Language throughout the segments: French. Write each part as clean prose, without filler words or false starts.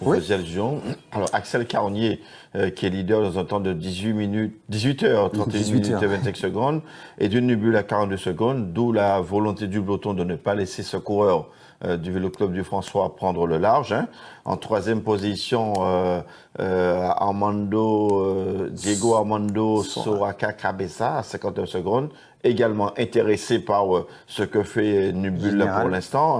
vous faisiez allusion. Alors, Axel Carnier, qui est leader dans un temps de 18 heures, 31 minutes et 25 secondes, et d'une Nubul à 42 secondes, d'où la volonté du peloton de ne pas laisser ce coureur du Vélo Club du François prendre le large. En troisième position, Diego Armando Soraka Cabeza à 51 secondes, également intéressé par ce que fait Nubul pour l'instant.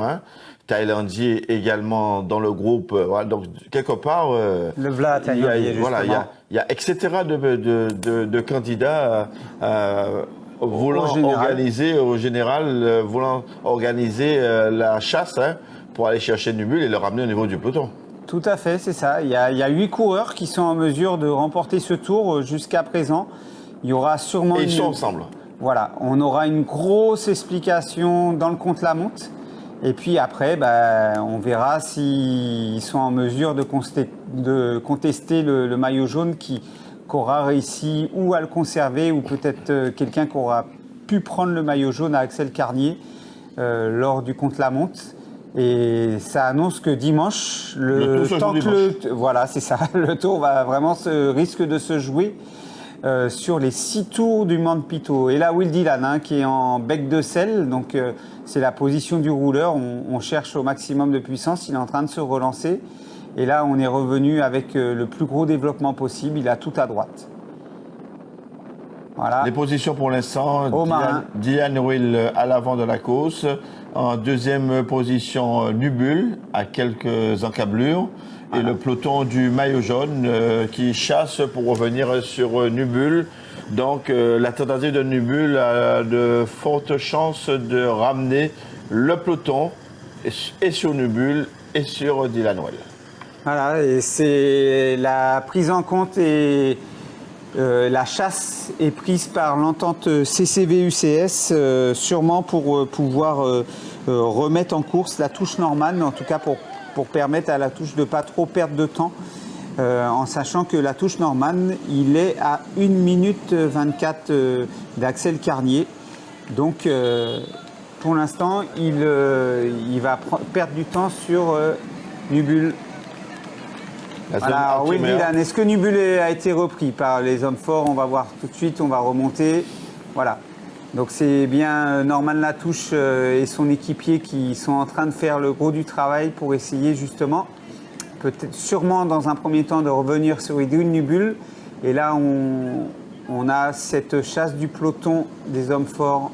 Thaïlandier également dans le groupe. Voilà, donc, quelque part, le Vla thaïlandais, voilà, il y a etc. de candidats voulant organiser la chasse pour aller chercher Nubul et le ramener au niveau du peloton. Tout à fait, c'est ça. Il y a 8 coureurs qui sont en mesure de remporter ce tour jusqu'à présent. Il y aura sûrement... Et ils sont ensemble. Voilà, on aura une grosse explication dans le contre-la-montre. Et puis après, on verra s'ils sont en mesure de contester le maillot jaune qu'aura réussi ou à le conserver, ou peut-être quelqu'un qui aura pu prendre le maillot jaune à Axel Carnier lors du contre-la-montre. Et ça annonce que dimanche, le tour va vraiment risque de se jouer sur les 6 tours du Mont Pito. Et là, Will Dillon, qui est en bec de sel, donc c'est la position du rouleur. On cherche au maximum de puissance. Il est en train de se relancer. Et là, on est revenu avec le plus gros développement possible. Il a tout à droite. Voilà. Les positions pour l'instant, Dylan Will à l'avant de la course. En deuxième position, Nubul à quelques encablures. Et le peloton du maillot jaune qui chasse pour revenir sur Nubul. Donc la tentative de Nubul a de fortes chances de ramener le peloton et sur Nubul et sur Dylan Will. Voilà, et c'est la prise en compte et la chasse est prise par l'entente CCV-UCS sûrement pour pouvoir remettre en course la touche Norman, en tout cas pour permettre à la touche de ne pas trop perdre de temps, en sachant que la touche Norman, il est à 1 minute 24 d'Axel Carnier. Donc, pour l'instant, il va perdre du temps sur Nubul. Alors, Will Dillon, est-ce que Nubul a été repris par les hommes forts? On va voir tout de suite, on va remonter. Voilà. Donc c'est bien Norman Latouche et son équipier qui sont en train de faire le gros du travail pour essayer justement, peut-être sûrement dans un premier temps, de revenir sur Edwin Nubul. Et là, on a cette chasse du peloton des hommes forts.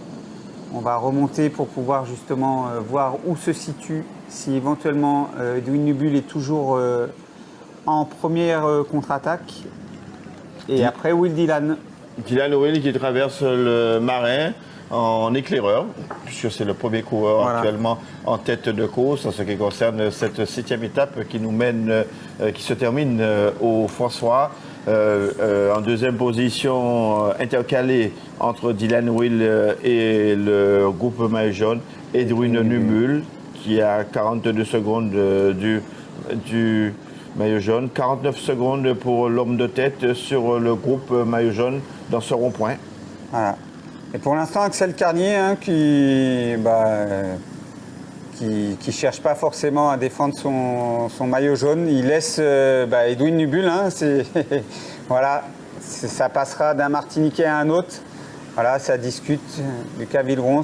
On va remonter pour pouvoir justement voir où se situe, si éventuellement Edwin Nubul est toujours en première contre-attaque. Et après, Will Dillon. Dylan Will qui traverse le Marin en éclaireur, puisque c'est le premier coureur actuellement en tête de course en ce qui concerne cette 7e étape qui nous mène, qui se termine au François. En deuxième position, intercalé entre Dylan Will et le groupe maillot jaune, Edwin Nubul qui a 42 secondes du maillot jaune, 49 secondes pour l'homme de tête sur le groupe maillot jaune dans ce rond-point. Voilà. Et pour l'instant, Axel Carnier, qui cherche pas forcément à défendre son maillot jaune, il laisse Edwin Nubul. Voilà, ça passera d'un Martiniquais à un autre. Voilà, ça discute. Lucas Villeron.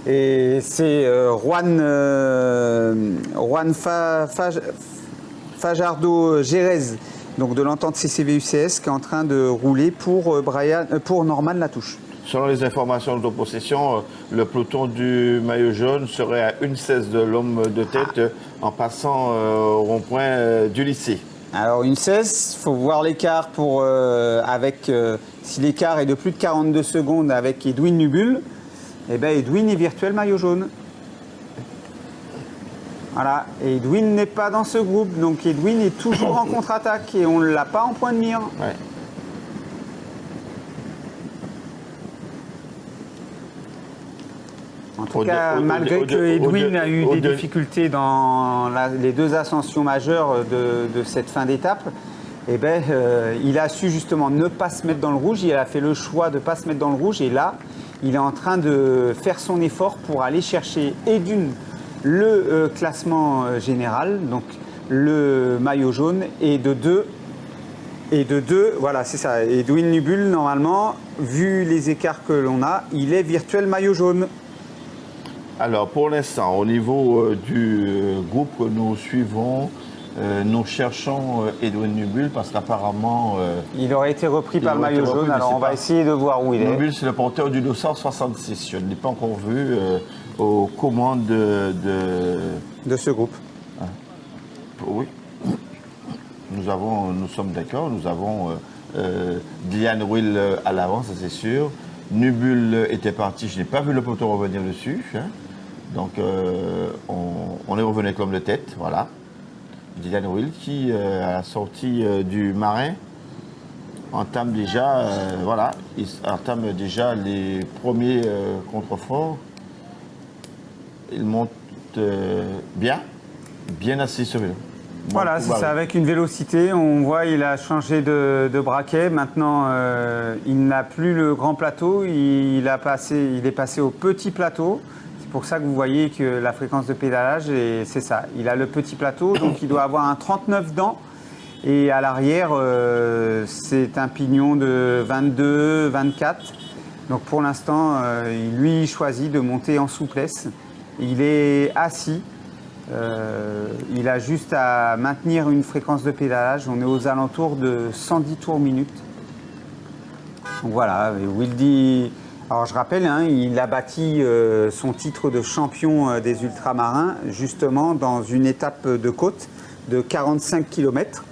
Et c'est Juan Fajardo Gérez, donc de l'entente CCV-UCS, qui est en train de rouler pour Norman Latouche. Selon les informations de possession, le peloton du maillot jaune serait à 1/16 de l'homme de tête en passant au rond-point du lycée. Alors 1/16, il faut voir l'écart si l'écart est de plus de 42 secondes avec Edwin Nubul, Edwin est virtuel maillot jaune. Voilà, et Edwin n'est pas dans ce groupe, donc Edwin est toujours en contre-attaque et on ne l'a pas en point de mire. Ouais. En tout cas, malgré que Edwin a eu des difficultés dans les 2 ascensions majeures de cette fin d'étape, il a su justement ne pas se mettre dans le rouge. Il a fait le choix de ne pas se mettre dans le rouge et là, il est en train de faire son effort pour aller chercher le classement général, donc le maillot jaune. Et de deux, voilà, c'est ça. Edwin Nubul, normalement, vu les écarts que l'on a, il est virtuel maillot jaune. Alors, pour l'instant, au niveau du groupe que nous suivons, nous cherchons Edwin Nubul parce qu'apparemment... il aurait été repris par le maillot jaune, alors on va essayer de voir où il est. Nubul, c'est le porteur du 266. Je ne l'ai pas encore vu aux commandes de ce groupe. Ah. Oui. Nous sommes d'accord, nous avons Dylan Will à l'avant, ça c'est sûr. Nubul était parti, je n'ai pas vu le poteau revenir dessus. Hein. Donc on est revenu avec l'homme de tête, voilà. Dylan Will qui, à la sortie du marin, entame déjà, les premiers contreforts. Il monte bien assis sur le vélo. Voilà, c'est ça, avec une vélocité. On voit il a changé de braquet. Maintenant, il n'a plus le grand plateau, il est passé au petit plateau. C'est pour ça que vous voyez que la fréquence de pédalage, c'est ça. Il a le petit plateau, donc il doit avoir un 39 dents. Et à l'arrière, c'est un pignon de 22, 24. Donc pour l'instant, lui, il choisit de monter en souplesse. Il est assis. Il a juste à maintenir une fréquence de pédalage. On est aux alentours de 110 tours minute. Donc voilà, Wildy, alors je rappelle, hein, il a bâti son titre de champion des ultramarins justement dans une étape de côte de 45 km.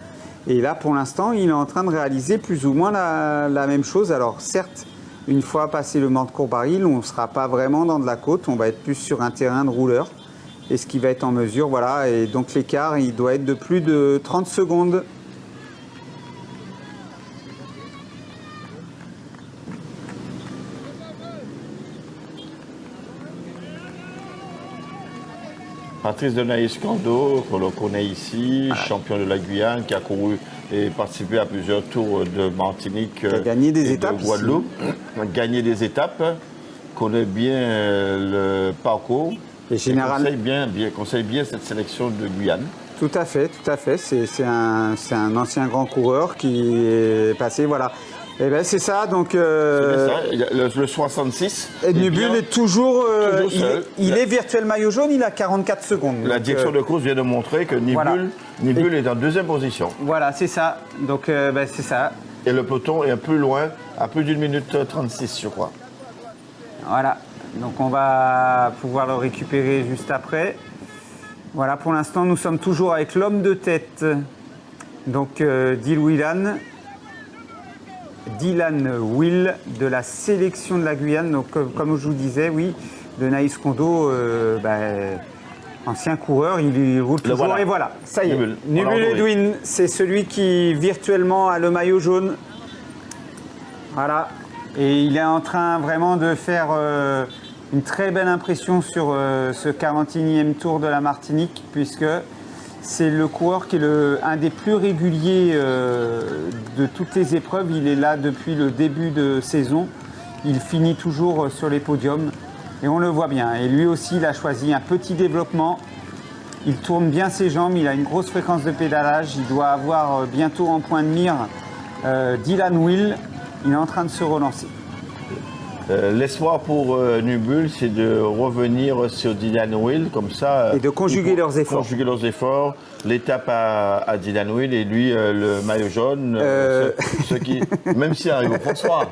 Et là, pour l'instant, il est en train de réaliser plus ou moins la même chose. Alors certes, une fois passé le Mont de Courbaril, on ne sera pas vraiment dans de la côte, on va être plus sur un terrain de rouleur. Et ce qui va être en mesure, voilà, et donc l'écart, il doit être de plus de 30 secondes. Patrice de Naïs-Cando, que l'on connaît ici, champion de la Guyane, qui a couru et participé à plusieurs tours de Martinique qui a gagné des et étapes de Guadeloupe. Gagné des étapes, connaît bien le parcours. Et conseille bien cette sélection de Guyane. Tout à fait. C'est un ancien grand coureur qui est passé, voilà. Et bien c'est ça, donc... C'est ça, le 66. Et Nubul est toujours seul. Il est virtuel maillot jaune, il a 44 secondes. La direction de course vient de montrer que Nubul est en deuxième position. Voilà, c'est ça. Donc c'est ça. Et le peloton est un peu loin, à plus d'une minute 36, je crois. Voilà. Donc on va pouvoir le récupérer juste après. Voilà, pour l'instant, nous sommes toujours avec l'homme de tête. Donc Dylan Will de la sélection de la Guyane. Donc comme je vous disais, oui, de Naïs Kondo, ancien coureur, il roule toujours. Voilà. Et voilà, ça y est. Nubul Edwin, c'est celui qui virtuellement a le maillot jaune. Voilà. Et il est en train vraiment de faire une très belle impression sur ce 41e tour de la Martinique, puisque c'est le coureur qui est un des plus réguliers de toutes les épreuves. Il est là depuis le début de saison. Il finit toujours sur les podiums et on le voit bien. Et lui aussi, il a choisi un petit développement. Il tourne bien ses jambes, il a une grosse fréquence de pédalage. Il doit avoir bientôt en point de mire Dylan Will. Il est en train de se relancer. L'espoir pour Nubul, c'est de revenir sur Dylan Will, comme ça. Et de conjuguer leurs efforts. Conjuguer leurs efforts. L'étape à Dylan Will et lui, le maillot jaune. Ceux qui, même s'il arrive au François.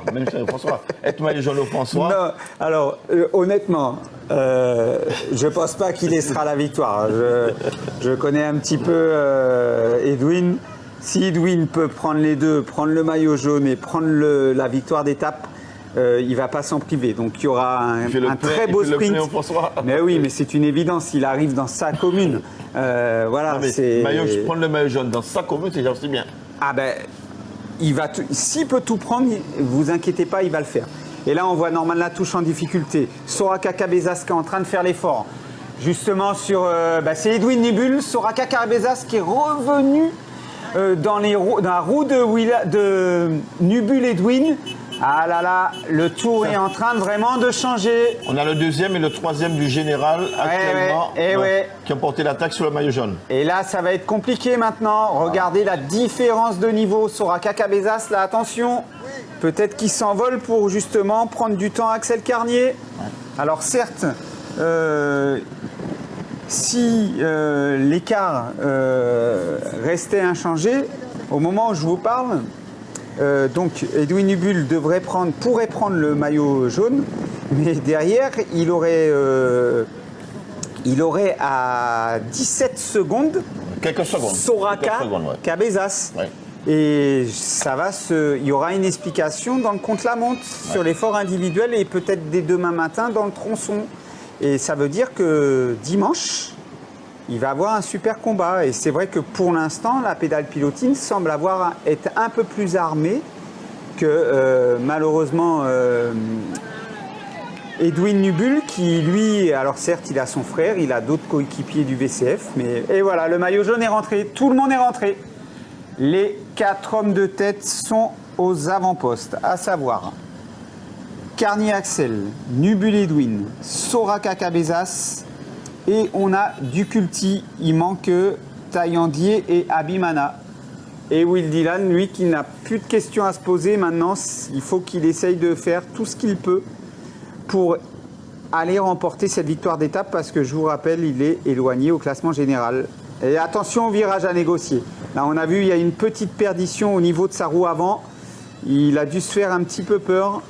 Être maillot jaune au François. Non, alors, honnêtement, je ne pense pas qu'il laissera la victoire. Je connais un petit peu Edwin. Si Edwin peut prendre les deux, prendre le maillot jaune et prendre la victoire d'étape, il ne va pas s'en priver. Donc il y aura un très beau sprint. Mais oui, mais c'est une évidence. Il arrive dans sa commune. Voilà, prendre le maillot jaune dans sa commune, c'est déjà aussi bien. Ah ben, s'il peut tout prendre, vous inquiétez pas, il va le faire. Et là, on voit Norman Latouche en difficulté. Soraka Cabezas qui est en train de faire l'effort. Justement, c'est Edwin Nubul. Soraka Cabezas qui est revenu dans la roue de Nubul Edwin. Ah là là, le tour est en train vraiment de changer. On a le deuxième et le troisième du général actuellement qui ont porté l'attaque sur le maillot jaune. Et là, ça va être compliqué maintenant. Regardez la différence de niveau. Soraka Cabezas, là, attention. Peut-être qu'il s'envole pour justement prendre du temps à Axel Carnier. Ouais. Alors certes, si l'écart restait inchangé, au moment où je vous parle, donc Edwin Nubul pourrait prendre le maillot jaune, mais derrière, il aurait à 17 secondes, quelques secondes. Soraka Cabezas. Ouais. Et il y aura une explication dans le contre-la-montre sur l'effort individuel et peut-être dès demain matin dans le tronçon. Et ça veut dire que dimanche, il va avoir un super combat. Et c'est vrai que pour l'instant, la pédale pilotine semble être un peu plus armée que malheureusement Edwin Nubul qui lui, alors certes il a son frère, il a d'autres coéquipiers du VCF, et voilà, le maillot jaune est rentré, tout le monde est rentré. Les 4 hommes de tête sont aux avant-postes, à savoir Carnier Axel, Nubul Edwin, Soraka Cabezas et on a Duculti. Il manque Taillandier et Abimana. Et Will Dylan, lui, qui n'a plus de questions à se poser maintenant, il faut qu'il essaye de faire tout ce qu'il peut pour aller remporter cette victoire d'étape parce que je vous rappelle, il est éloigné au classement général. Et attention au virage à négocier. Là, on a vu, il y a une petite perdition au niveau de sa roue avant. Il a dû se faire un petit peu peur,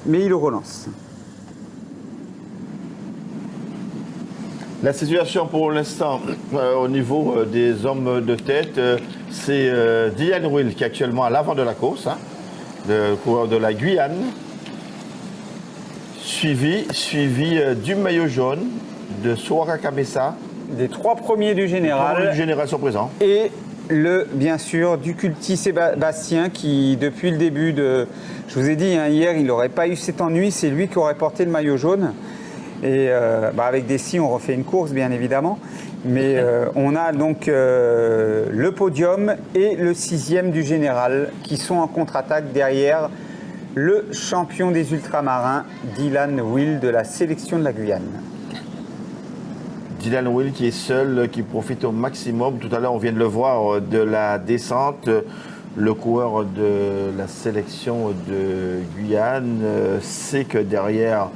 mais il le relance. La situation pour l'instant, au niveau des hommes de tête, c'est Dylan Will qui est actuellement à l'avant de la course, le coureur de la Guyane, suivi du maillot jaune de Soraka Cabezas. Des 3 premiers du général. Les 3 premiers du général sont présents. Et bien sûr, Duculti Sébastien qui, depuis le début je vous ai dit, hier, il n'aurait pas eu cet ennui, c'est lui qui aurait porté le maillot jaune. Et avec Dessy, on refait une course, bien évidemment. Mais on a donc le podium et le 6e du général qui sont en contre-attaque derrière le champion des ultramarins, Dylan Will, de la sélection de la Guyane. Dylan Will qui est seul, qui profite au maximum. Tout à l'heure, on vient de le voir de la descente. Le coureur de la sélection de Guyane sait que derrière,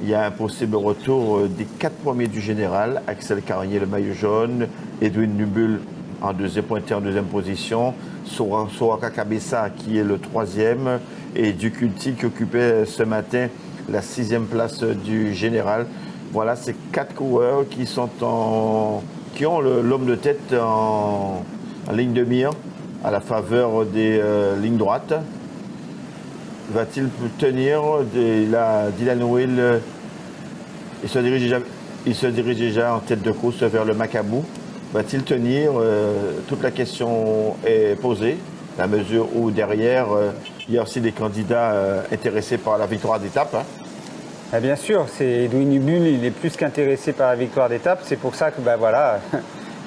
il y a un possible retour des 4 premiers du général. Axel Carnier, le maillot jaune. Edwin Nubul en deuxième position. Soraka Cabezas qui est le 3e. Et Duculti qui occupait ce matin la 6e place du général. Voilà, ces 4 coureurs qui ont l'homme de tête en ligne de mire à la faveur des lignes droites. Va-t-il tenir Dylan Will, il se dirige déjà en tête de course vers le Macabou. Va-t-il tenir toute la question est posée, à mesure où derrière, il y a aussi des candidats intéressés par la victoire d'étape. Ah bien sûr, c'est Edwin Nubul, il est plus qu'intéressé par la victoire d'étape. C'est pour ça que, voilà,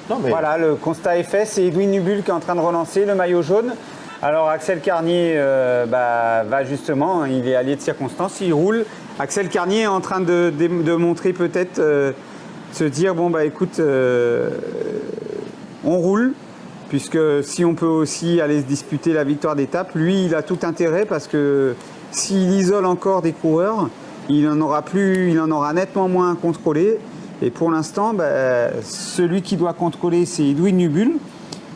voilà, le constat est fait. C'est Edwin Nubul qui est en train de relancer le maillot jaune. Alors Axel Carnier va justement, il est allié de circonstance, il roule. Axel Carnier est en train de montrer peut-être, se dire, écoute, on roule. Puisque si on peut aussi aller se disputer la victoire d'étape, lui, il a tout intérêt parce que s'il isole encore des coureurs, il en aura nettement moins à contrôler. Et pour l'instant, celui qui doit contrôler, c'est Edwin Nubul,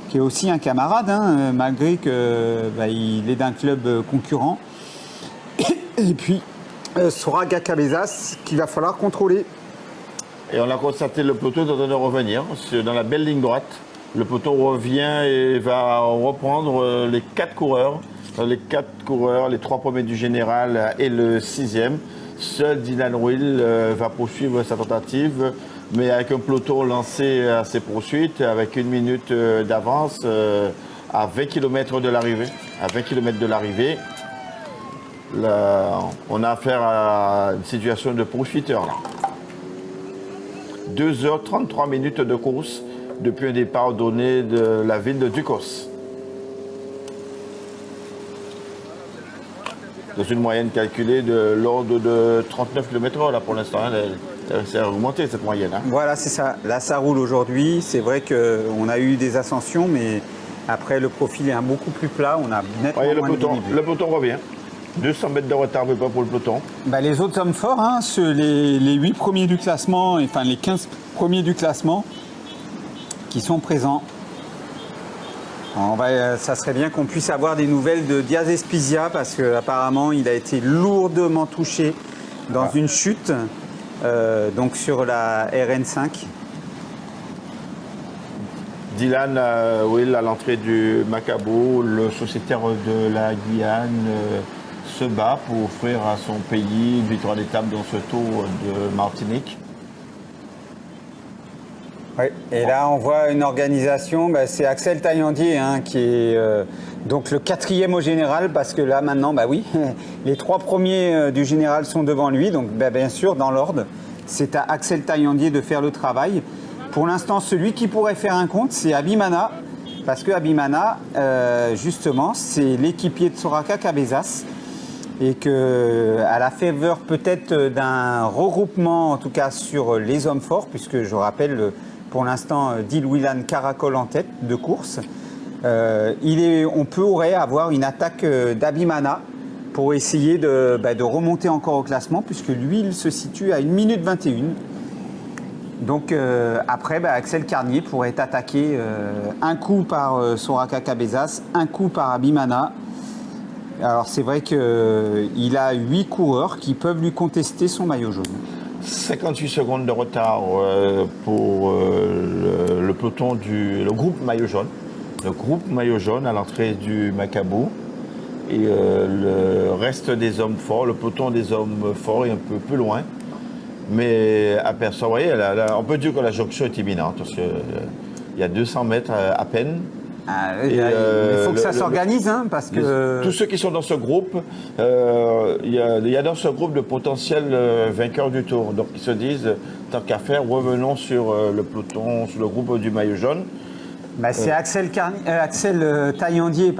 qui est aussi un camarade, malgré qu'il est d'un club concurrent. Et puis, Soraka Cabezas, qu'il va falloir contrôler. Et on a constaté le peloton est en train de revenir dans la belle ligne droite. Le peloton revient et va reprendre les 4 coureurs. Les 3 premiers du général et le 6e. Seul Dylan Will va poursuivre sa tentative, mais avec un peloton lancé à ses poursuites, avec 1 minute d'avance à 20 km de l'arrivée. À 20 km de l'arrivée, on a affaire à une situation de poursuiteur. 2h33 minutes de course depuis un départ donné de la ville de Ducos. dans une moyenne calculée de l'ordre de 39 km/h là pour l'instant. C'est augmenté cette moyenne. Hein. Voilà, c'est ça. Là, ça roule aujourd'hui. C'est vrai qu'on a eu des ascensions, mais après, le profil est beaucoup plus plat. On a nettement moins de dénivelé. Le peloton revient. 200 mètres de retard, mais pas pour le peloton. Bah, les autres hommes forts, hein, les 8 premiers du classement, enfin les 15 premiers du classement qui sont présents. Ça serait bien qu'on puisse avoir des nouvelles de Diaz Espizia parce qu'apparemment il a été lourdement touché dans une chute, donc sur la RN5. Dylan Will à l'entrée du Macabo, le sociétaire de la Guyane, se bat pour offrir à son pays une victoire d'étape dans ce Tour de Martinique. Oui. Et là, on voit une organisation, c'est Axel Taillandier hein, qui est donc le 4e au général, parce que là, maintenant, les 3 premiers du général sont devant lui. Donc, bien sûr, dans l'ordre, c'est à Axel Taillandier de faire le travail. Pour l'instant, celui qui pourrait faire un compte, c'est Abimana, parce que Abimana, justement, c'est l'équipier de Soraka Cabezas. Et qu'à la faveur peut-être d'un regroupement, en tout cas sur les hommes forts, puisque je rappelle pour l'instant Dil Willan Caracol en tête de course, on pourrait avoir une attaque d'Abimana pour essayer de remonter encore au classement, puisque lui, il se situe à 1 minute 21. Donc après, Axel Carnier pourrait être attaqué un coup par Soraka Cabezas, un coup par Abimana. Alors c'est vrai qu'il a 8 coureurs qui peuvent lui contester son maillot jaune. 58 secondes de retard pour le peloton le groupe maillot jaune. Le groupe maillot jaune à l'entrée du Macabo. Et le reste des hommes forts, le peloton des hommes forts est un peu plus loin. Mais aperçoit, vous voyez, on peut dire que la jonction est imminente parce qu'il y a 200 mètres à peine. Il faut que ça s'organise, hein, parce que... Tous ceux qui sont dans ce groupe, il y a dans ce groupe de potentiels vainqueurs du Tour. Donc ils se disent, tant qu'à faire, revenons sur le peloton, sur le groupe du maillot jaune. C'est Axel Taillandier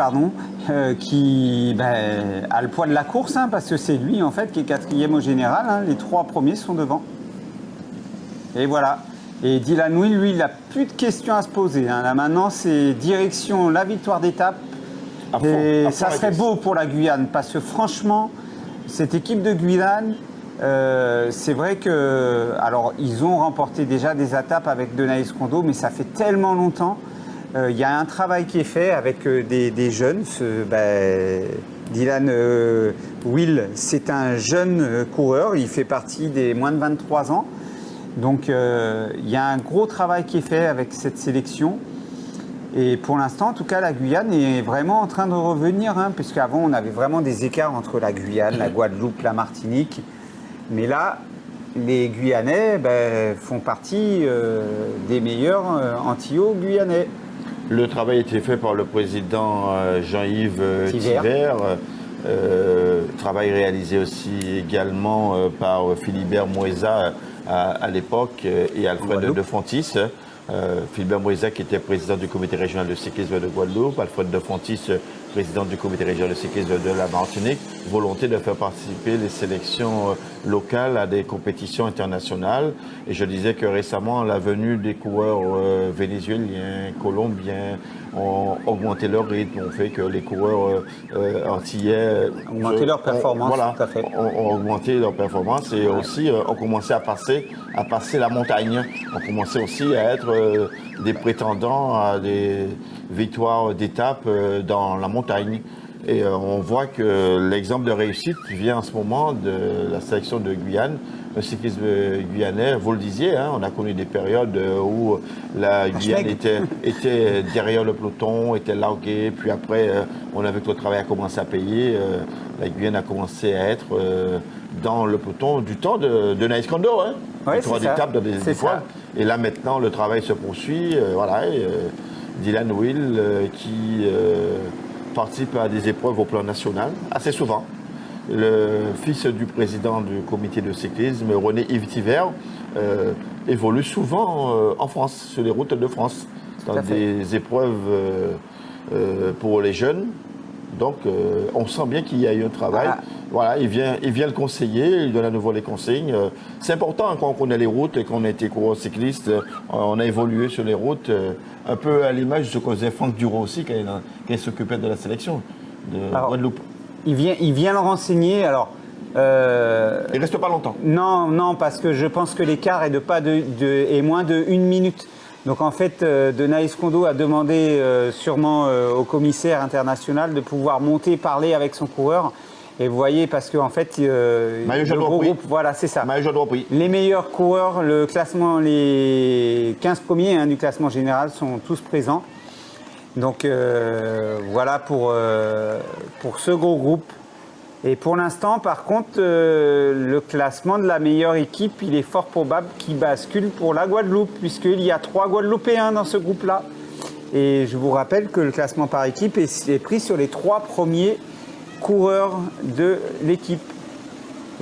qui a le poids de la course, hein, parce que c'est lui en fait qui est 4e au général. Hein, les 3 premiers sont devant. Et voilà. Et Dylan Will, lui, il n'a plus de questions à se poser. Hein. Là maintenant, c'est direction la victoire d'étape. Et ça serait beau pour la Guyane, parce que franchement, cette équipe de Guyane, c'est vrai que... Alors, ils ont remporté déjà des étapes avec Denaïs Kondo, mais ça fait tellement longtemps. Il y a un travail qui est fait avec des jeunes. Dylan Will, c'est un jeune coureur. Il fait partie des moins de 23 ans. Donc il y a un gros travail qui est fait avec cette sélection. Et pour l'instant, en tout cas, la Guyane est vraiment en train de revenir, hein, puisqu'avant, on avait vraiment des écarts entre la Guyane, la Guadeloupe, la Martinique. Mais là, les Guyanais font partie des meilleurs Antillaux guyanais. Le travail a été fait par le président Jean-Yves Thiver. Travail réalisé aussi également par Philibert Moïsa à l'époque et Alfred de Fontis. Philibert Moïsa qui était président du comité régional de cyclisme de Guadeloupe, Alfred de Fontis, président du comité régional de cyclisme de la Martinique, volonté de faire participer les sélections locales à des compétitions internationales. Et je disais que récemment, la venue des coureurs vénézuéliens, colombiens, ont augmenté leur rythme, ont fait que les coureurs antillais ont augmenté leur performance, tout à fait. Ont augmenté leur performance et aussi ont commencé à passer la montagne. Ont commencé aussi à être des prétendants à des victoires d'étape dans la montagne. Et on voit que l'exemple de réussite vient en ce moment de la sélection de Guyane. Le cyclisme guyanais, vous le disiez, hein, on a connu des périodes où la Guyane était derrière le peloton, était larguée, puis après, on a vu que le travail a commencé à payer. La Guyane a commencé à être dans le peloton du temps de Naïs Kondo, hein, victoire d'étape dans des fois. Et là maintenant, le travail se poursuit. Dylan Will qui participe à des épreuves au plan national, assez souvent. Le fils du président du comité de cyclisme, René Yves Thiver, évolue souvent en France, sur les routes de France, dans des épreuves pour les jeunes. Donc, on sent bien qu'il y a eu un travail. Ah. Voilà, il vient le conseiller, il donne à nouveau les consignes. C'est important quand on connaît les routes et qu'on a été coureur cycliste, on a évolué sur les routes, un peu à l'image de ce qu'on faisait Franck Duro aussi quand il s'occupait de la sélection de Guadeloupe. Il vient le renseigner. Alors, il reste pas longtemps. Non, parce que je pense que l'écart est moins de 1 minute. Donc en fait, Denaïs Kondo a demandé sûrement au commissaire international de pouvoir monter, parler avec son coureur. Et vous voyez, parce qu'en fait, le gros groupe, voilà, c'est ça. Prix. Les meilleurs coureurs, le classement, les 15 premiers du classement général sont tous présents. Donc voilà pour ce gros groupe. Et pour l'instant, par contre, le classement de la meilleure équipe, il est fort probable qu'il bascule pour la Guadeloupe, puisqu'il y a 3 Guadeloupéens dans ce groupe-là. Et je vous rappelle que le classement par équipe est pris sur les 3 premiers coureurs de l'équipe.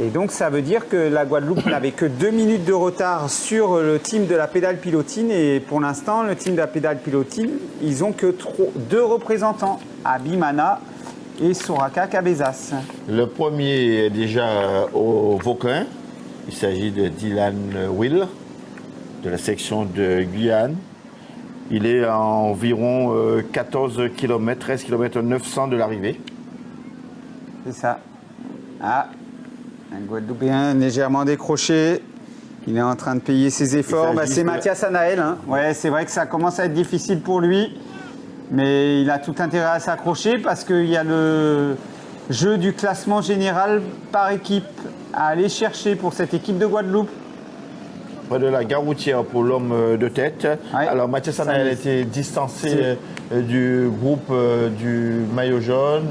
Et donc, ça veut dire que la Guadeloupe n'avait que 2 minutes de retard sur le team de la pédale pilotine. Et pour l'instant, le team de la pédale pilotine, ils n'ont que 2 représentants, Abimana et Soraka Cabezas. Le premier est déjà au Vauclin. Il s'agit de Dylan Will, de la section de Guyane. Il est à environ 14 km, 13 km 900 de l'arrivée. C'est ça. Ah, un Guadeloupéen légèrement décroché. Il est en train de payer ses efforts. C'est Mathias Anaël. Ouais, c'est vrai que ça commence à être difficile pour lui. Mais il a tout intérêt à s'accrocher parce qu'il y a le jeu du classement général par équipe à aller chercher pour cette équipe de Guadeloupe. Près de la gare routière pour l'homme de tête. Ouais. Alors Mathias Anaël a été distancé du groupe du maillot jaune.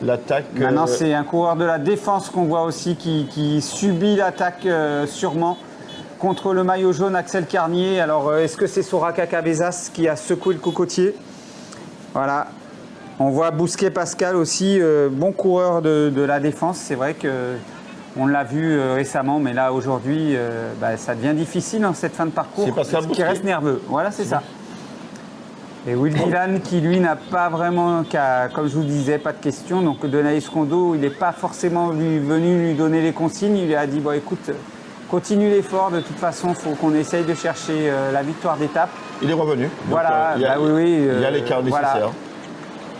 L'attaque. Maintenant, c'est un coureur de la défense qu'on voit aussi qui subit l'attaque sûrement contre le maillot jaune Axel Carnier. Alors, est-ce que c'est Soraka Cabezas qui a secoué le cocotier? Voilà. On voit Bousquet Pascal aussi, bon coureur de la défense. C'est vrai qu'on l'a vu récemment, mais là, aujourd'hui, ça devient difficile en cette fin de parcours. C'est Pascal qui reste nerveux. Voilà, c'est ça. Et Will Dylan qui lui n'a pas vraiment, comme je vous disais, pas de questions. Donc Denaïs Kondo, il n'est pas forcément venu lui donner les consignes. Il lui a dit, bon écoute, continue l'effort, de toute façon, il faut qu'on essaye de chercher la victoire d'étape. Il est revenu. Voilà, il y a l'écart nécessaire. Voilà.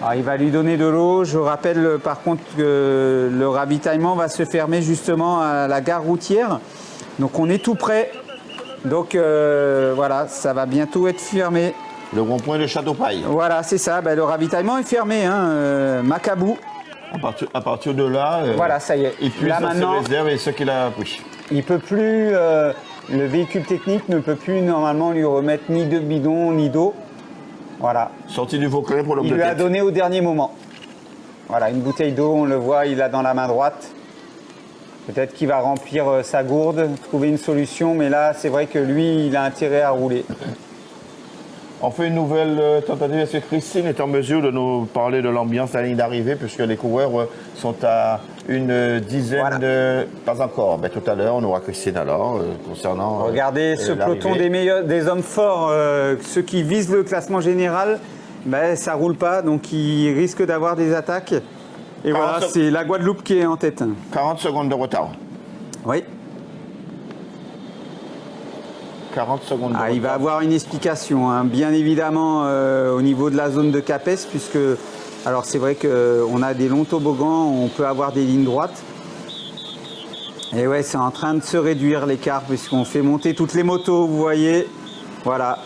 Alors, il va lui donner de l'eau. Je rappelle par contre que le ravitaillement va se fermer justement à la gare routière. Donc on est tout prêt. Donc voilà, ça va bientôt être fermé. Le rond-point de Château-Paille. Voilà, c'est ça. Le ravitaillement est fermé. Macabou. À partir de là, voilà, ça y est. Il puise dans ses réserves et ce qu'il a pris. Il peut plus. Le véhicule technique ne peut plus normalement lui remettre ni de bidon ni d'eau. Voilà. Sorti du Vauclin pour l'homme de tête. Il lui a donné au dernier moment. Voilà, une bouteille d'eau, on le voit, il l'a dans la main droite. Peut-être qu'il va remplir sa gourde, trouver une solution, mais là, c'est vrai que lui, il a intérêt à rouler. On fait une nouvelle tentative. Est-ce que Christine est en mesure de nous parler de l'ambiance à la ligne d'arrivée, puisque les coureurs sont à une dizaine de... Pas encore. Mais tout à l'heure, on aura Christine alors, concernant... Regardez ce peloton des hommes forts, ceux qui visent le classement général, ça roule pas, donc ils risquent d'avoir des attaques. Et voilà, c'est la Guadeloupe qui est en tête. 40 secondes de retard. Oui. 40 secondes de retard. Il va avoir une explication, bien évidemment, au niveau de la zone de Capes, puisque, alors c'est vrai qu'on a des longs toboggans, on peut avoir des lignes droites. Et ouais, c'est en train de se réduire l'écart, puisqu'on fait monter toutes les motos, vous voyez. Voilà.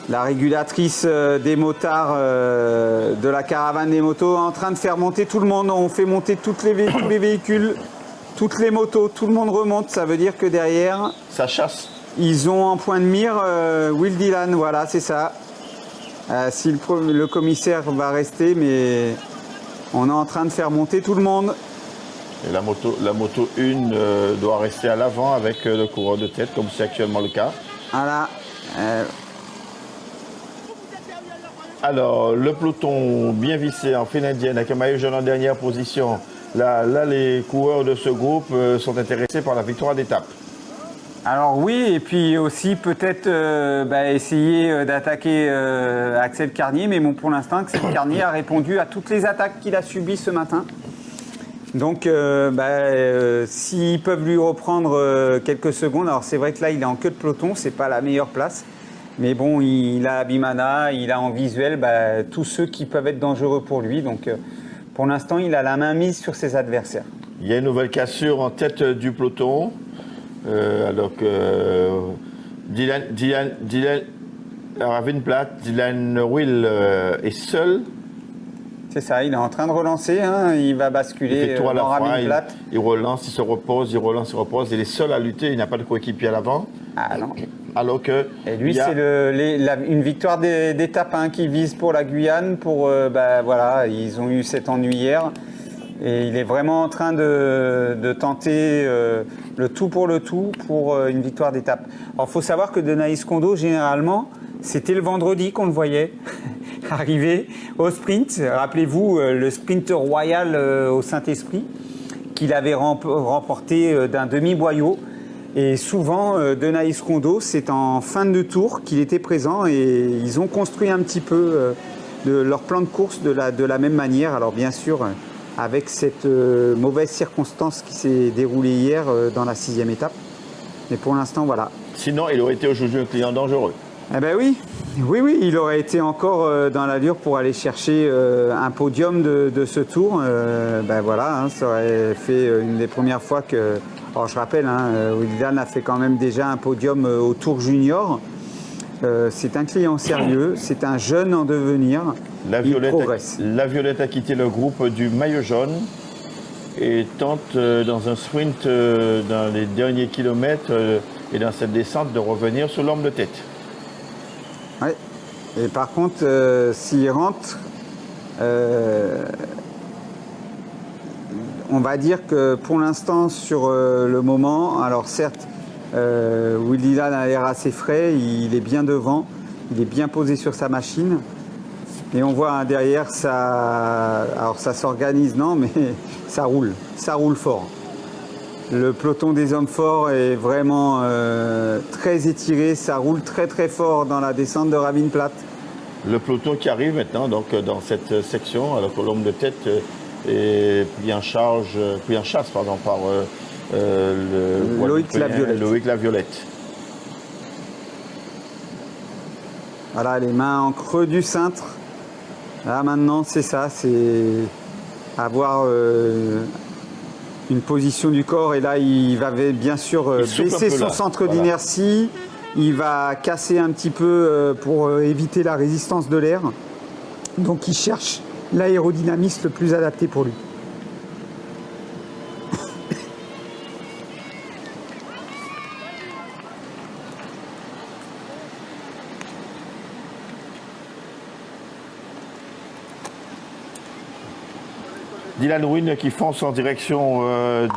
La régulatrice des motards de la caravane des motos est en train de faire monter tout le monde. On fait monter tous les véhicules, toutes les motos, tout le monde remonte. Ça veut dire que derrière... Ça chasse. Ils ont en point de mire Will Dylan, voilà, c'est ça. Si le commissaire va rester, mais on est en train de faire monter tout le monde. Et la moto 1 doit rester à l'avant avec le coureur de tête, comme c'est actuellement le cas. Voilà. Alors, le peloton bien vissé en file indienne avec un maillot jaune en dernière position. Là, les coureurs de ce groupe sont intéressés par la victoire d'étape. Alors oui, et puis aussi peut-être essayer d'attaquer Axel Carnier, mais bon, pour l'instant, Axel Carnier a répondu à toutes les attaques qu'il a subies ce matin. Donc s'ils peuvent lui reprendre quelques secondes, alors c'est vrai que là il est en queue de peloton, c'est pas la meilleure place, mais bon, il a Abimana, il a en visuel tous ceux qui peuvent être dangereux pour lui, donc pour l'instant il a la main mise sur ses adversaires. Il y a une nouvelle cassure en tête du peloton. Alors que Dylan Ravenplat, Dylan Will est seul. C'est ça, il est en train de relancer, hein, il va basculer. Il fait tout à la fois, Ravenplat. il relance, il se repose, il relance, il se repose. Il est seul à lutter, il n'a pas de coéquipier à l'avant. Ah non. Alors que et lui, c'est une victoire d'étape qu'il vise pour la Guyane. Voilà, ils ont eu cet ennui hier. Et il est vraiment en train de tenter le tout pour une victoire d'étape. Alors, il faut savoir que Denaïs Kondo, généralement, c'était le vendredi qu'on le voyait arriver au sprint. Rappelez-vous, le sprint royal au Saint-Esprit, qu'il avait remporté d'un demi-boyau. Et souvent, Denaïs Kondo, c'est en fin de tour qu'il était présent et ils ont construit un petit peu leur plan de course de la même manière. Alors, bien sûr, avec cette mauvaise circonstance qui s'est déroulée hier dans la 6e étape. Mais pour l'instant, voilà. Sinon, il aurait été aujourd'hui un client dangereux. Eh ben oui, il aurait été encore dans l'allure pour aller chercher un podium de ce tour. Voilà, ça aurait fait une des premières fois que... Alors je rappelle, Willian a fait quand même déjà un podium au Tour Junior. C'est un client sérieux, c'est un jeune en devenir. La Violette a quitté le groupe du maillot jaune et tente dans un sprint dans les derniers kilomètres et dans cette descente de revenir sur l'homme de tête. Oui. Et par contre, s'il rentre, on va dire que pour l'instant, sur le moment, alors certes, Will Dylan a l'air assez frais, il est bien devant, il est bien posé sur sa machine. Et on voit derrière, ça s'organise, non, mais ça roule fort. Le peloton des hommes forts est vraiment très étiré, ça roule très très fort dans la descente de Ravenplat. Le peloton qui arrive maintenant donc, dans cette section, alors que l'homme de tête est pris en chasse par Loïc Laviolette. Voilà, les mains en creux du cintre. Là maintenant, c'est ça, c'est avoir une position du corps. Et là, il va bien sûr baisser son centre d'inertie. Il va casser un petit peu pour éviter la résistance de l'air. Donc, il cherche l'aérodynamisme le plus adapté pour lui. Dylan Wynne qui fonce en direction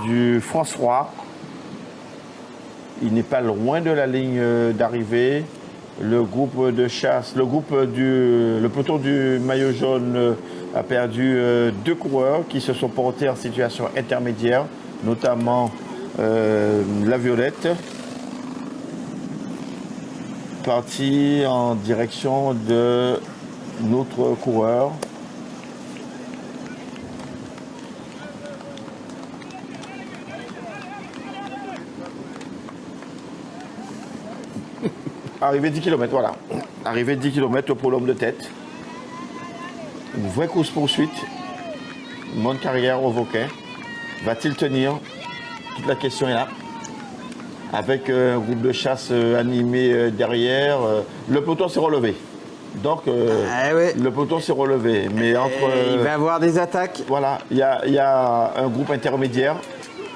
du François. Il n'est pas loin de la ligne d'arrivée. Le groupe de chasse, le peloton du maillot jaune a perdu 2 coureurs qui se sont portés en situation intermédiaire, notamment la Violette, parti en direction de notre coureur. Arrivé 10 km, voilà. Arrivé 10 km pour l'homme de tête. Une vraie course-poursuite. Une bonne carrière au Vauquin. Va-t-il tenir? Toute la question est là. Avec un groupe de chasse animé derrière. Le peloton s'est relevé. Donc, le peloton s'est relevé. Mais il va y avoir des attaques. Voilà, il y a un groupe intermédiaire.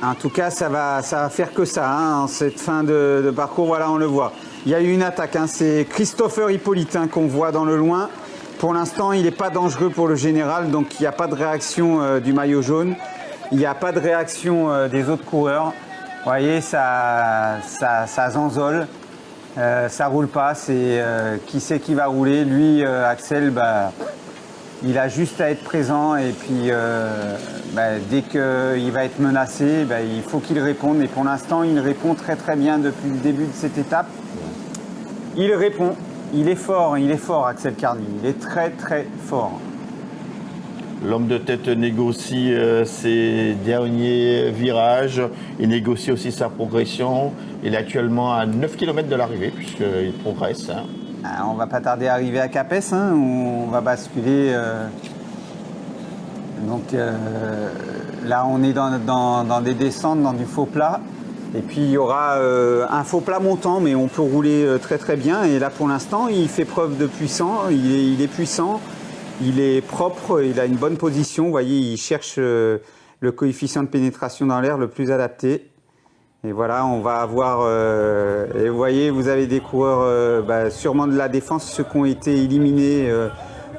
En tout cas, ça va faire que ça. En cette fin de parcours, voilà, on le voit. Il y a eu une attaque, c'est Christopher Hippolyte qu'on voit dans le loin. Pour l'instant, il n'est pas dangereux pour le général, donc il n'y a pas de réaction du maillot jaune. Il n'y a pas de réaction des autres coureurs. Vous voyez, ça zanzole, ça roule pas. C'est qui c'est qui va rouler? Lui, Axel, Il a juste à être présent et puis dès qu'il va être menacé, il faut qu'il réponde. Et pour l'instant, il répond très très bien depuis le début de cette étape. Il répond. Il est fort Axel Carnier. Il est très très fort. L'homme de tête négocie ses derniers virages. Il négocie aussi sa progression. Il est actuellement à 9 km de l'arrivée puisqu'il progresse. Hein. On va pas tarder à arriver à Capes, hein, où on va basculer. Là, on est dans des descentes, dans du faux plat. Et puis, il y aura un faux plat montant, mais on peut rouler très très bien. Et là, pour l'instant, il fait preuve de puissance. Il est puissant, il est propre, il a une bonne position. Vous voyez, il cherche le coefficient de pénétration dans l'air le plus adapté. Et voilà, on va avoir, et vous voyez, vous avez des coureurs sûrement de la défense, ceux qui ont été éliminés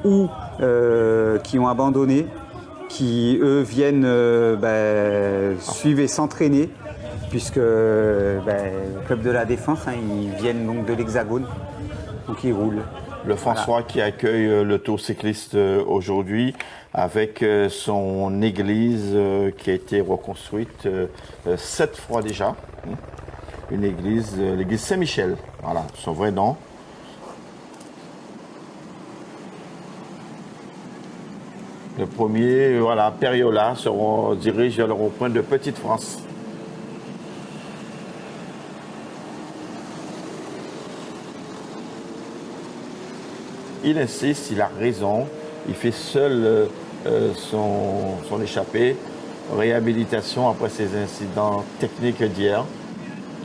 ou qui ont abandonné, qui eux viennent suivre et s'entraîner, puisque le club de la défense, hein, ils viennent donc de l'Hexagone, donc ils roulent. Le François qui accueille le Tour cycliste aujourd'hui avec son église qui a été reconstruite 7 fois déjà. Une église, l'église Saint-Michel, voilà, son vrai nom. Le premier, voilà, Periola se dirige vers le rond-point de Petite-France. Il insiste, il a raison, il fait seul son échappée, réhabilitation après ces incidents techniques d'hier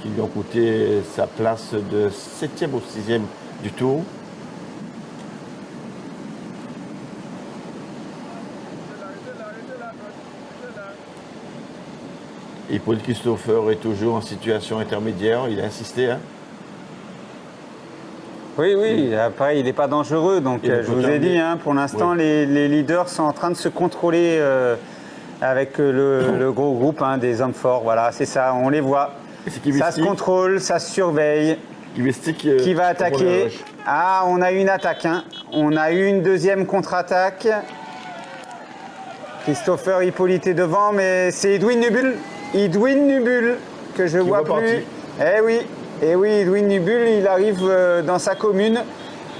qui lui ont coûté sa place de 7e au 6e du Tour. Et Paul Christopher est toujours en situation intermédiaire, il a insisté. Hein. Oui, après il n'est pas dangereux, donc je vous ai dit, hein, pour l'instant les leaders sont en train de se contrôler avec le gros groupe des hommes forts, voilà, c'est ça, on les voit. Ça se contrôle, ça se surveille. Qui va attaquer? Ah, on a eu une attaque, hein. On a eu une deuxième contre-attaque. Christopher Hippolyte est devant, mais c'est Edwin Nubul que je vois plus. Eh oui, Edwin Nubul, il arrive dans sa commune.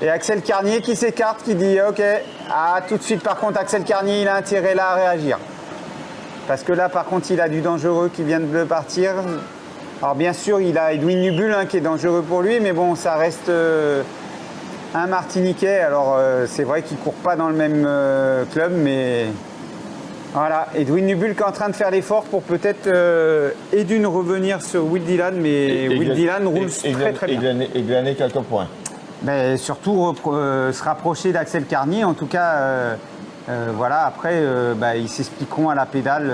Et Axel Carnier qui s'écarte, qui dit ok. Ah, tout de suite, par contre, Axel Carnier, il a intérêt là à réagir. Parce que là, par contre, il a du dangereux qui vient de partir. Alors, bien sûr, il a Edwin Nubul qui est dangereux pour lui, mais bon, ça reste un Martiniquais. Alors, c'est vrai qu'il ne court pas dans le même club, mais voilà, Edwin Nubul qui est en train de faire l'effort pour peut-être Edwin revenir sur Will Dillon, mais Will Dillon roule très très bien. Et gagner quelques points. Mais surtout se rapprocher d'Axel Carnier, en tout cas, voilà, après, ils s'expliqueront à la pédale,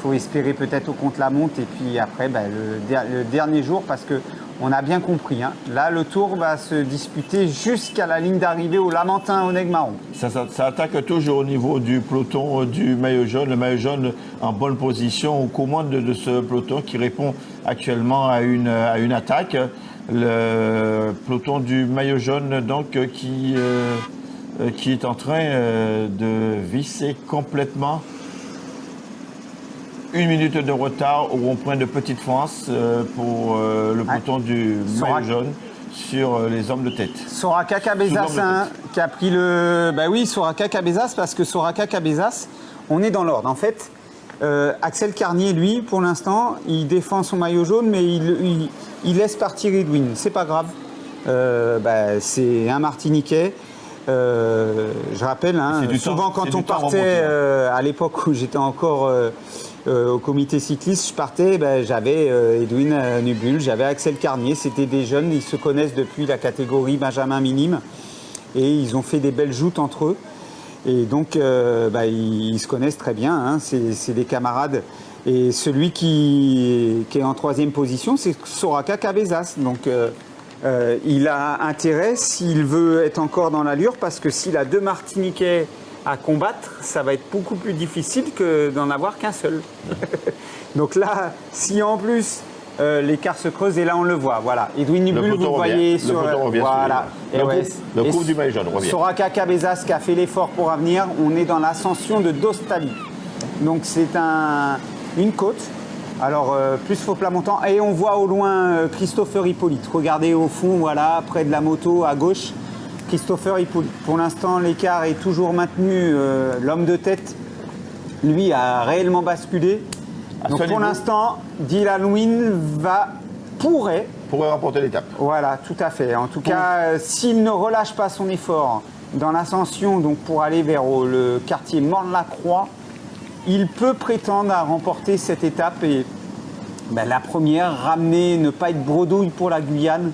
faut espérer peut-être au contre-la-montre, et puis après, le dernier jour, parce qu'on a bien compris, hein, là, le Tour va se disputer jusqu'à la ligne d'arrivée au Lamentin, au Negmaron. Ça attaque toujours au niveau du peloton du maillot jaune. Le maillot jaune en bonne position aux commandes de ce peloton qui répond actuellement à une attaque. Le peloton du maillot jaune, donc, qui est en train de visser complètement. 1 minute de retard au rond-point de Petite-France pour le peloton du maillot jaune sur les hommes de tête. Soraka Cabezas qui a pris le... Soraka Cabezas, parce que Soraka Cabezas, on est dans l'ordre. En fait, Axel Carnier, lui, pour l'instant, il défend son maillot jaune, mais il laisse partir Edwin. C'est pas grave. C'est un Martiniquais. Je rappelle, hein, souvent quand on partait, à l'époque où j'étais encore au comité cycliste, je partais, j'avais Edwin Nubul, j'avais Axel Carnier, c'était des jeunes, ils se connaissent depuis la catégorie Benjamin minime et ils ont fait des belles joutes entre eux. Et donc, ils se connaissent très bien, hein, c'est des camarades. Et celui qui est en 3e position, c'est Soraka Cabezas. Donc, il a intérêt, s'il veut être encore dans l'allure, parce que s'il a 2 Martiniquais à combattre, ça va être beaucoup plus difficile que d'en avoir qu'un seul. Donc là, si en plus l'écart se creuse et là on le voit. Voilà. Edwin Nubul, vous le voyez sur voilà. Le groupe du maillot jaune revient. Soraka Cabezas qui a fait l'effort pour revenir. On est dans l'ascension de Dostali. Donc c'est une côte. Alors plus faux plat montant et on voit au loin Christopher Hippolyte. Regardez au fond, voilà, près de la moto à gauche, Christopher Hippolyte. Pour l'instant, l'écart est toujours maintenu. L'homme de tête, lui, a réellement basculé. Donc pour l'instant, Dylan Wynne pourrait remporter l'étape. Voilà, tout à fait. En tout cas, s'il ne relâche pas son effort dans l'ascension, donc pour aller vers le quartier Morne-la-Croix, il peut prétendre à remporter cette étape et la première, ramener, ne pas être bredouille pour la Guyane.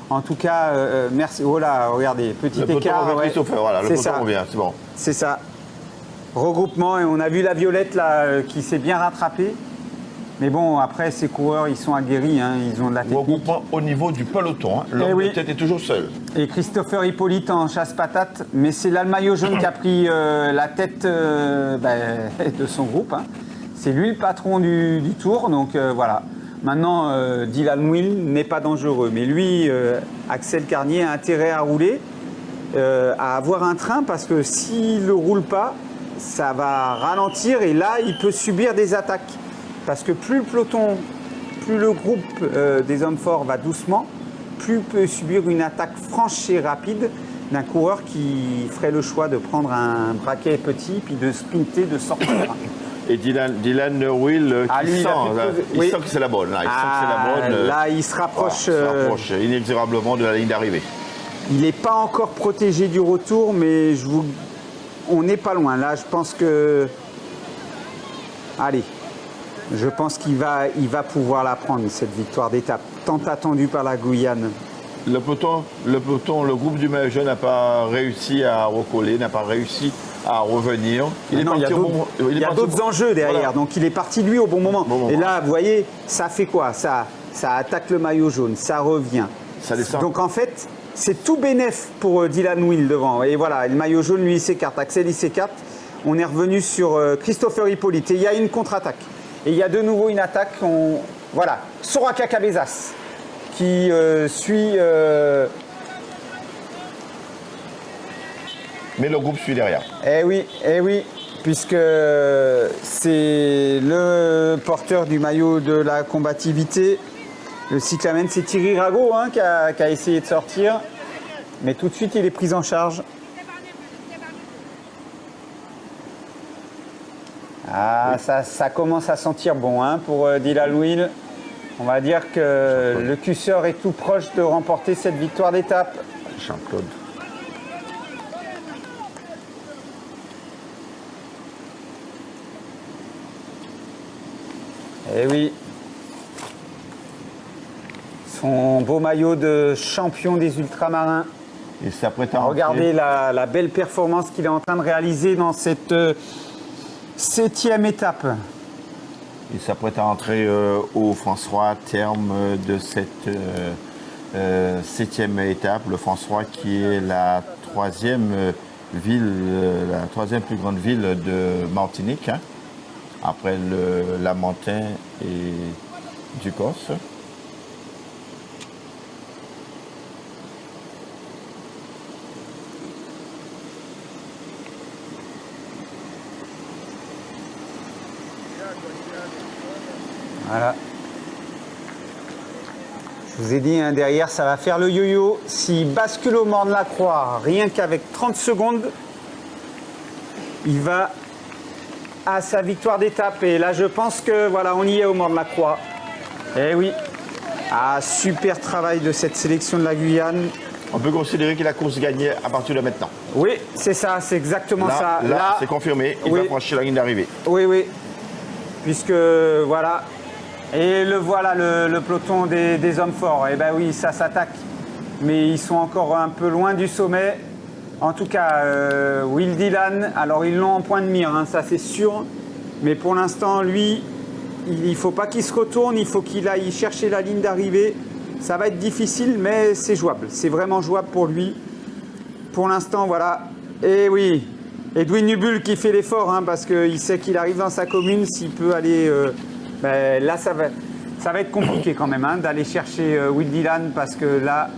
En tout cas, merci. Oh là, regardez, petit écart. Voilà, le peloton revient, c'est bon. C'est ça. Regroupement, et on a vu la Violette là, qui s'est bien rattrapée. Mais bon, après, ces coureurs, ils sont aguerris, hein, ils ont de la technique. Regroupement au niveau du peloton, hein. L'homme de tête est toujours seul. Et Christopher Hippolyte en chasse-patate, mais c'est là le maillot jaune qui a pris la tête de son groupe. Hein. C'est lui le patron du tour, donc voilà. Maintenant, Dylan Wynne n'est pas dangereux, mais lui, Axel Carnier a intérêt à rouler, à avoir un train, parce que s'il ne roule pas, ça va ralentir et là, il peut subir des attaques. Parce que plus le peloton, plus le groupe des hommes forts va doucement, plus il peut subir une attaque franche et rapide d'un coureur qui ferait le choix de prendre un braquet petit, puis de sprinter, de sortir. Et Dylan Will, il sent que c'est la bonne. Là, il sent que c'est la bonne. Là, il se rapproche, il se rapproche inexorablement de la ligne d'arrivée. Il n'est pas encore protégé du retour, mais on n'est pas loin. Là, je pense que... Allez, je pense qu'il va pouvoir la prendre, cette victoire d'étape, tant attendue par la Guyane. Le peloton, le groupe du maillot jaune n'a pas réussi à recoller, n'a pas réussi à revenir. Il y a d'autres enjeux derrière, voilà. Donc il est parti lui au bon moment. Et là, vous voyez, ça fait quoi? Ça attaque le maillot jaune, ça revient. Ça descend. Donc en fait, c'est tout bénef pour Dylan Wynne devant. Et voilà, le maillot jaune, lui, il s'écarte. Axel, il s'écarte. On est revenu sur Christopher Hippolyte. Et il y a une contre-attaque. Et il y a de nouveau une attaque. Voilà, Soraka Cabezas qui suit... Mais le groupe suit derrière. Eh oui, puisque c'est le porteur du maillot de la combativité. Le cyclamen, c'est Thierry Rago hein, qui a essayé de sortir. Mais tout de suite, il est pris en charge. Ah, ça commence à sentir bon hein, pour Dylan Wynne. On va dire que le cuisseur est tout proche de remporter cette victoire d'étape. Jean-Claude. Eh oui. Son beau maillot de champion des ultramarins. Il s'apprête à Regardez la belle performance qu'il est en train de réaliser dans cette 7e étape. Il s'apprête à entrer au François, terme de cette 7e étape. Le François qui est la 3e ville, la 3e plus grande ville de Martinique, hein, après le Lamentin et du Corse. Voilà. Je vous ai dit, hein, derrière, ça va faire le yo-yo. S'il bascule au Morne-la-Croix, rien qu'avec 30 secondes, il va à sa victoire d'étape. Et là, je pense que, voilà, on y est au Morne-la-Croix. Eh oui. Ah, super travail de cette sélection de la Guyane. On peut considérer qu'il a la course gagnée à partir de maintenant. Oui, c'est ça, c'est exactement ça. Là, c'est confirmé, il va franchir la ligne d'arrivée. Oui. Puisque, voilà... Et voilà le peloton des hommes forts. Eh bien oui, ça s'attaque. Mais ils sont encore un peu loin du sommet. En tout cas, Will Dylan, alors ils l'ont en point de mire, hein, ça c'est sûr. Mais pour l'instant, lui, il ne faut pas qu'il se retourne, il faut qu'il aille chercher la ligne d'arrivée. Ça va être difficile, mais c'est jouable. C'est vraiment jouable pour lui. Pour l'instant, voilà. Et oui, Edwin Nubul qui fait l'effort, hein, parce qu'il sait qu'il arrive dans sa commune, s'il peut aller... là, ça va. Ça va être compliqué quand même d'aller chercher Will Dillon parce que là,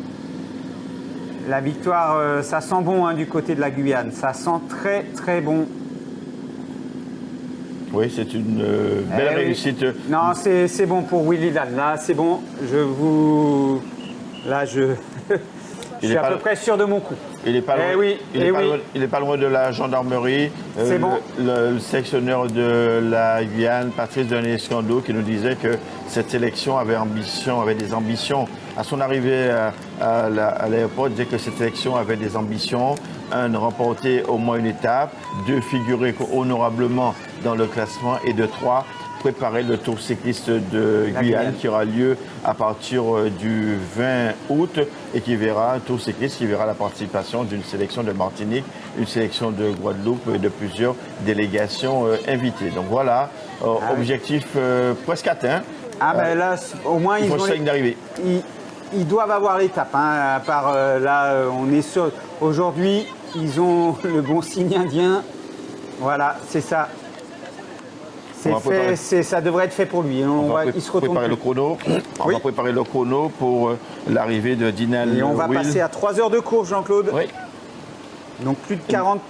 la victoire, ça sent bon du côté de la Guyane. Ça sent très très bon. Oui, c'est une belle réussite. Non, c'est bon pour Will Dillon. Là, c'est bon. Là, je suis à peu près sûr de mon coup. Il n'est pas, pas loin de la gendarmerie. C'est bon. Le sélectionneur de la Guyane, Patrice Denis-Escando, qui nous disait que cette sélection avait des ambitions. À son arrivée à l'aéroport, il disait que cette sélection avait des ambitions. 1, de remporter au moins une étape. 2, figurer honorablement dans le classement. Et de 3, préparer le Tour cycliste de Guyane qui aura lieu à partir du 20 août et qui verra un Tour cycliste qui verra la participation d'une sélection de Martinique, une sélection de Guadeloupe et de plusieurs délégations invitées. Donc voilà, objectif presque atteint. Ben là, au moins il faut le signe d'arrivée. Ils doivent avoir l'étape. À part là, on est sûr. Aujourd'hui, ils ont le bon signe indien. Voilà, c'est ça. Ça devrait être fait pour lui. Il se retourne. Le chrono. On va préparer le chrono pour l'arrivée de Dylan Will. Et on va passer à 3 heures de course, Jean-Claude. Oui. Donc plus de 40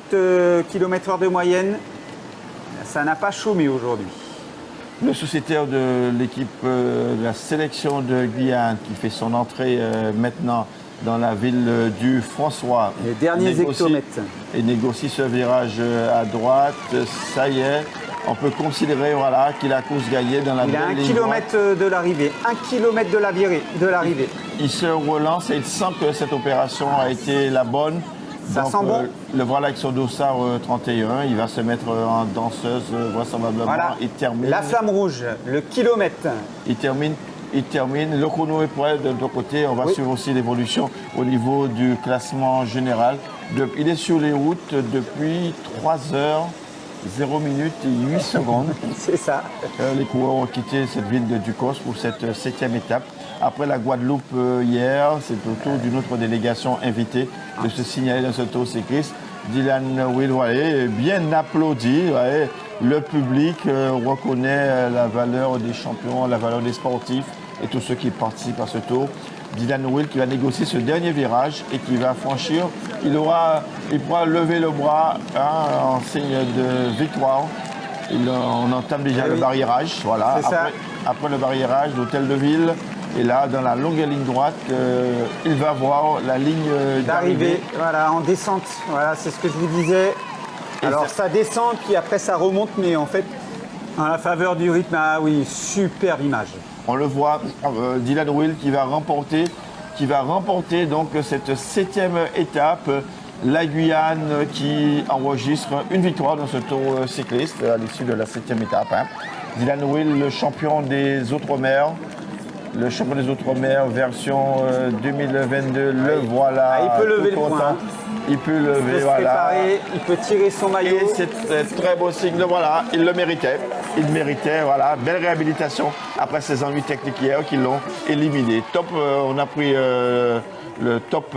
km/h de moyenne. Ça n'a pas chômé aujourd'hui. Le sociétaire de l'équipe de la sélection de Guyane qui fait son entrée maintenant dans la ville du François. Les derniers hectomètres. Et négocie ce virage à droite. Ça y est. On peut considérer qu'il a course gagnée dans la Il a 1 kilomètre de l'arrivée, 1 kilomètre de l'arrivée. Il se relance et il sent que cette opération a été la bonne. Ça sent bon. Le voilà avec son dossard 31, il va se mettre en danseuse vraisemblablement. Voilà. Il termine. La flamme rouge, le kilomètre. Il termine. Le chrono est prêt de l'autre côté. On va suivre aussi l'évolution au niveau du classement général. Il est sur les routes depuis 3 heures. 0 minute et 8 secondes. C'est ça. Les coureurs ont quitté cette ville de Ducos pour cette 7e étape. Après la Guadeloupe hier, c'est au tour d'une autre délégation invitée de se signaler dans ce tour cycliste. Dylan Will, bien applaudi. Le public reconnaît la valeur des champions, la valeur des sportifs et tous ceux qui participent à ce tour. Dylan Will qui va négocier ce dernier virage et qui va franchir. Il pourra lever le bras en signe de victoire. On entame déjà le barriérage. Voilà. Après le barriérage, l'hôtel de ville. Et là, dans la longue ligne droite, il va voir la ligne d'arrivée. Voilà, en descente. Voilà, c'est ce que je vous disais. Alors ça descend, puis après ça remonte, mais en fait, à la faveur du rythme, superbe image. On le voit, Dylan Will qui va remporter donc cette 7e étape. La Guyane qui enregistre une victoire dans ce tour cycliste à l'issue de la 7e étape. Dylan Will, le champion des Outre-mer. Le champion des Outre-mer version 2022, le voilà. Il peut lever le point. Il peut lever, il peut tirer son maillot. Et c'est très beau signe, il le méritait. Il méritait, belle réhabilitation après ces ennuis techniques hier qui l'ont éliminé. Top, on a pris le top